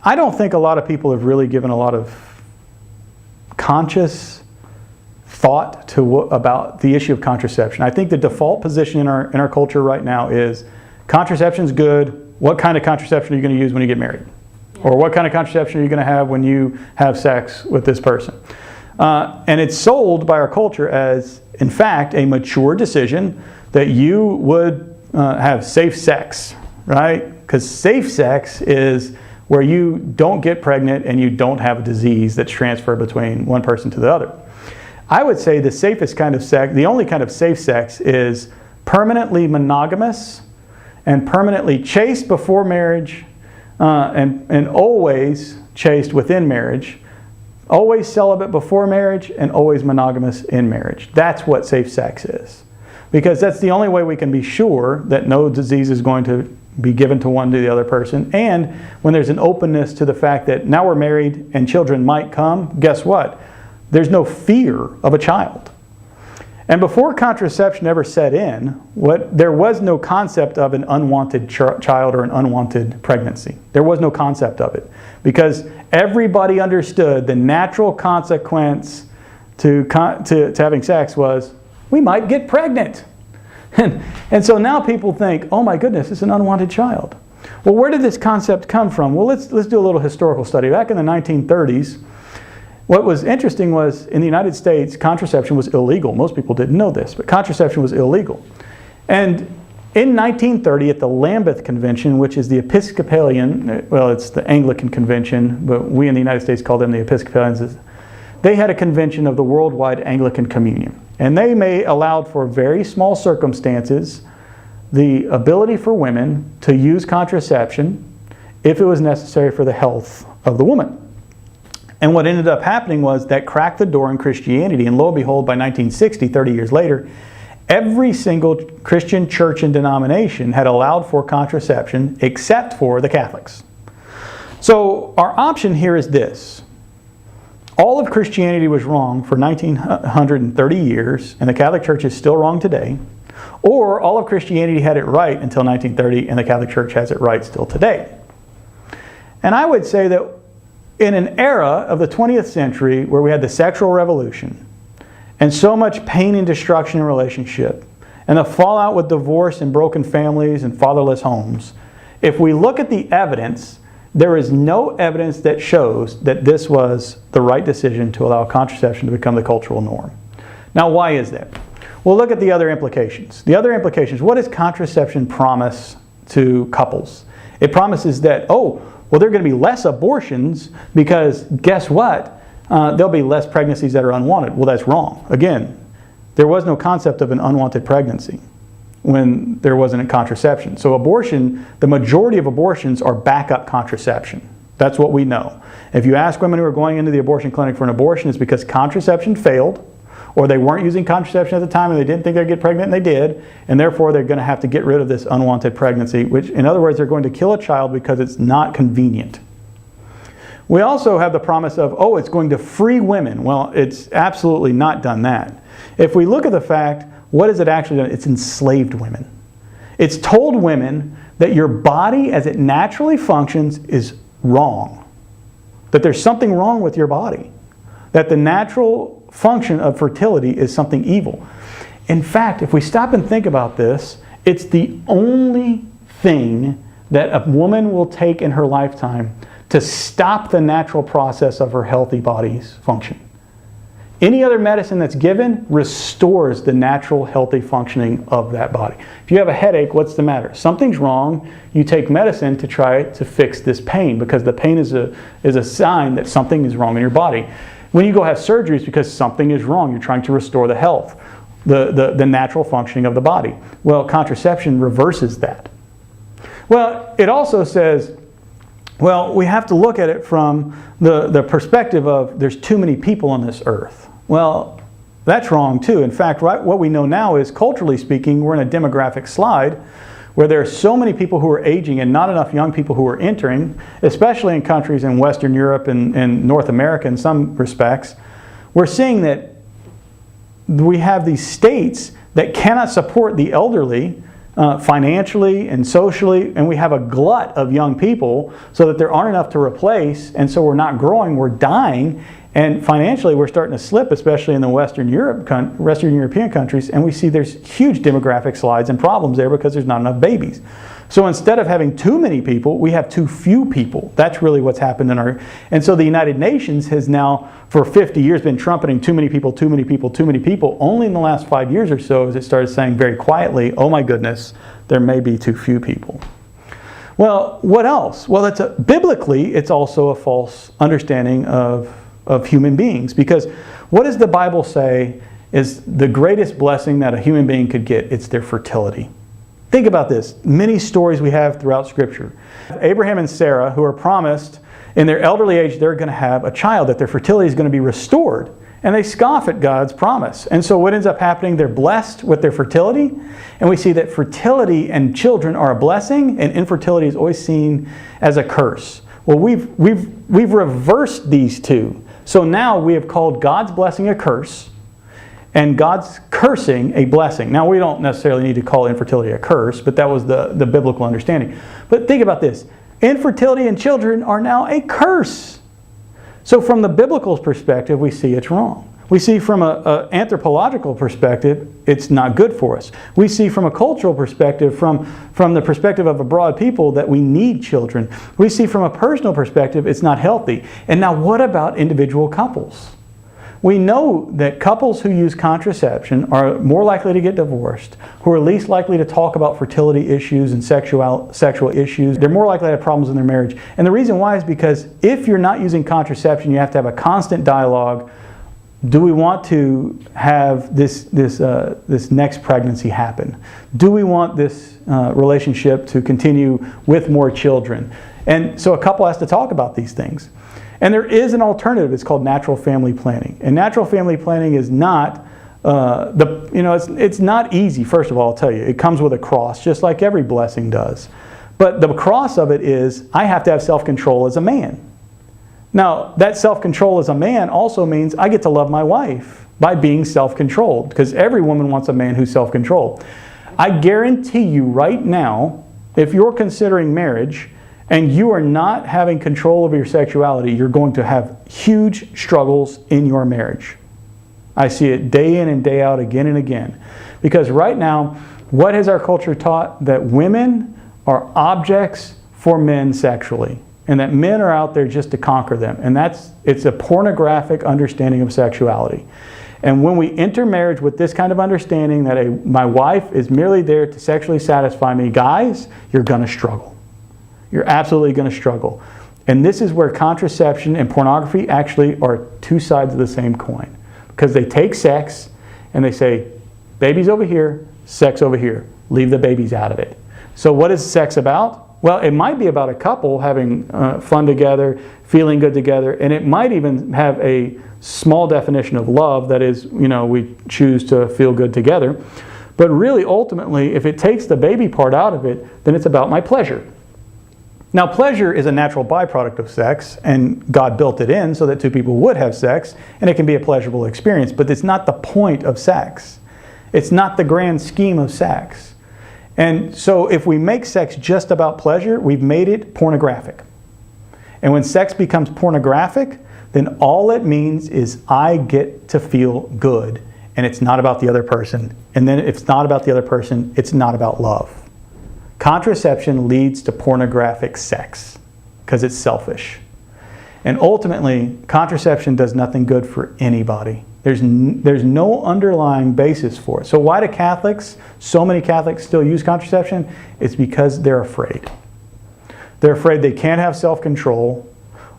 I don't think a lot of people have really given a lot of conscious thought to about the issue of contraception. I think the default position in our culture right now is contraception's good. What kind of contraception are you going to use when you get married? Or what kind of contraception are you going to have when you have sex with this person? And it's sold by our culture as, in fact, a mature decision that you would have safe sex, right? Because safe sex is where you don't get pregnant and you don't have a disease that's transferred between one person to the other. I would say the safest kind of sex, the only kind of safe sex, is permanently monogamous and permanently chaste before marriage and always chaste within marriage, always celibate before marriage and always monogamous in marriage. That's what safe sex is. Because that's the only way we can be sure that no disease is going to be given to one to the other person. And when there's an openness to the fact that now we're married and children might come, guess what? There's no fear of a child. And before contraception ever set in, there was no concept of an unwanted child or an unwanted pregnancy. There was no concept of it. Because everybody understood the natural consequence to having sex was, we might get pregnant. And so now people think, oh my goodness, it's an unwanted child. Well, where did this concept come from? Well, let's do a little historical study. Back in the 1930s, what was interesting was in the United States, contraception was illegal. Most people didn't know this, but contraception was illegal. And in 1930, at the Lambeth Convention, which is the Episcopalian, well, it's the Anglican Convention, but we in the United States call them the Episcopalians, they had a convention of the Worldwide Anglican Communion. And they allowed for very small circumstances the ability for women to use contraception if it was necessary for the health of the woman. And what ended up happening was that cracked the door in Christianity. And lo and behold, by 1960, 30 years later, every single Christian church and denomination had allowed for contraception except for the Catholics. So our option here is this. All of Christianity was wrong for 1930 years, and the Catholic Church is still wrong today. Or all of Christianity had it right until 1930, and the Catholic Church has it right still today. And I would say that in an era of the 20th century where we had the sexual revolution, and so much pain and destruction in relationship, and the fallout with divorce and broken families and fatherless homes, if we look at the evidence, there is no evidence that shows that this was the right decision to allow contraception to become the cultural norm. Now, why is that? Well, look at the other implications. The other implications, what does contraception promise to couples? It promises that, oh, well, there are going to be less abortions because guess what? There'll be less pregnancies that are unwanted. Well, that's wrong. Again, there was no concept of an unwanted pregnancy when there wasn't a contraception. So abortion, the majority of abortions are backup contraception. That's what we know. If you ask women who are going into the abortion clinic for an abortion, it's because contraception failed, or they weren't using contraception at the time and they didn't think they'd get pregnant and they did, and therefore they're going to have to get rid of this unwanted pregnancy, which in other words, they're going to kill a child because it's not convenient. We also have the promise of, oh, it's going to free women. Well, it's absolutely not done that. If we look at the fact, what has it actually done? It's enslaved women. It's told women that your body as it naturally functions is wrong. That there's something wrong with your body. That the natural function of fertility is something evil. In fact, if we stop and think about this, it's the only thing that a woman will take in her lifetime to stop the natural process of her healthy body's function. Any other medicine that's given restores the natural healthy functioning of that body. If you have a headache, what's the matter? Something's wrong. You take medicine to try to fix this pain because the pain is a sign that something is wrong in your body. When you go have surgery, it's because something is wrong. You're trying to restore the health, the natural functioning of the body. Well, contraception reverses that. Well, it also says, well, we have to look at it from the perspective of there's too many people on this earth. Well, that's wrong too. In fact, what we know now is, culturally speaking, we're in a demographic slide where there are so many people who are aging and not enough young people who are entering, especially in countries in Western Europe and North America in some respects. We're seeing that we have these states that cannot support the elderly financially and socially, and we have a glut of young people so that there aren't enough to replace, and so we're not growing, we're dying, and financially we're starting to slip, especially in the Western European countries, and we see there's huge demographic slides and problems there because there's not enough babies. So instead of having too many people, we have too few people. That's really what's happened in our... And so the United Nations has now, for 50 years, been trumpeting too many people, too many people, too many people. Only in the last 5 years or so has it started saying very quietly, oh my goodness, there may be too few people. Well, what else? Well, biblically, it's also a false understanding of human beings. Because what does the Bible say is the greatest blessing that a human being could get? It's their fertility. Think about this. Many stories we have throughout Scripture. Abraham and Sarah, who are promised in their elderly age they're going to have a child, that their fertility is going to be restored. And they scoff at God's promise. And so what ends up happening? They're blessed with their fertility. And we see that fertility and children are a blessing, and infertility is always seen as a curse. Well, we've reversed these two. So now we have called God's blessing a curse, and God's cursing a blessing. Now, we don't necessarily need to call infertility a curse, but that was the biblical understanding. But think about this. Infertility in children are now a curse. So from the biblical perspective, we see it's wrong. We see from an anthropological perspective, it's not good for us. We see from a cultural perspective, from the perspective of a broad people, that we need children. We see from a personal perspective, it's not healthy. And now what about individual couples? We know that couples who use contraception are more likely to get divorced, who are least likely to talk about fertility issues and sexual issues. They're more likely to have problems in their marriage. And the reason why is because if you're not using contraception, you have to have a constant dialogue. Do we want to have this next pregnancy happen? Do we want this relationship to continue with more children? And so a couple has to talk about these things. And there is an alternative. It's called natural family planning. And natural family planning is not it's not easy. First of all, I'll tell you, it comes with a cross, just like every blessing does. But the cross of it is I have to have self-control as a man. Now, that self-control as a man also means I get to love my wife by being self-controlled, because every woman wants a man who's self-controlled. I guarantee you right now, if you're considering marriage and you are not having control over your sexuality, you're going to have huge struggles in your marriage. I see it day in and day out, again and again. Because right now, what has our culture taught? That women are objects for men sexually. And that men are out there just to conquer them. And it's a pornographic understanding of sexuality. And when we enter marriage with this kind of understanding that my wife is merely there to sexually satisfy me, guys, you're going to struggle. You're absolutely going to struggle. And this is where contraception and pornography actually are two sides of the same coin. Because they take sex and they say, baby's over here, sex over here. Leave the babies out of it. So what is sex about? Well, it might be about a couple having fun together, feeling good together, and it might even have a small definition of love, that is, we choose to feel good together. But really, ultimately, if it takes the baby part out of it, then it's about my pleasure. Now, pleasure is a natural byproduct of sex, and God built it in so that two people would have sex, and it can be a pleasurable experience, but it's not the point of sex. It's not the grand scheme of sex. And so if we make sex just about pleasure, we've made it pornographic. And when sex becomes pornographic, then all it means is I get to feel good, and it's not about the other person. And then if it's not about the other person, it's not about love. Contraception leads to pornographic sex because it's selfish. And ultimately, contraception does nothing good for anybody. There's no underlying basis for it. So why do so many Catholics still use contraception? It's because they're afraid. They're afraid they can't have self-control,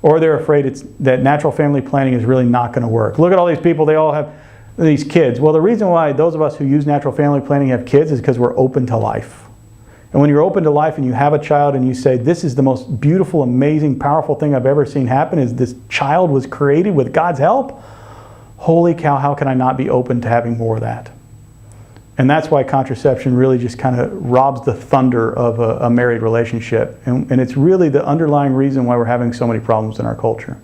or they're afraid that natural family planning is really not going to work. Look at all these people, they all have these kids. Well, the reason why those of us who use natural family planning have kids is because we're open to life. And when you're open to life and you have a child and you say, this is the most beautiful, amazing, powerful thing I've ever seen happen, is this child was created with God's help, holy cow, how can I not be open to having more of that? And that's why contraception really just kind of robs the thunder of a married relationship. And it's really the underlying reason why we're having so many problems in our culture.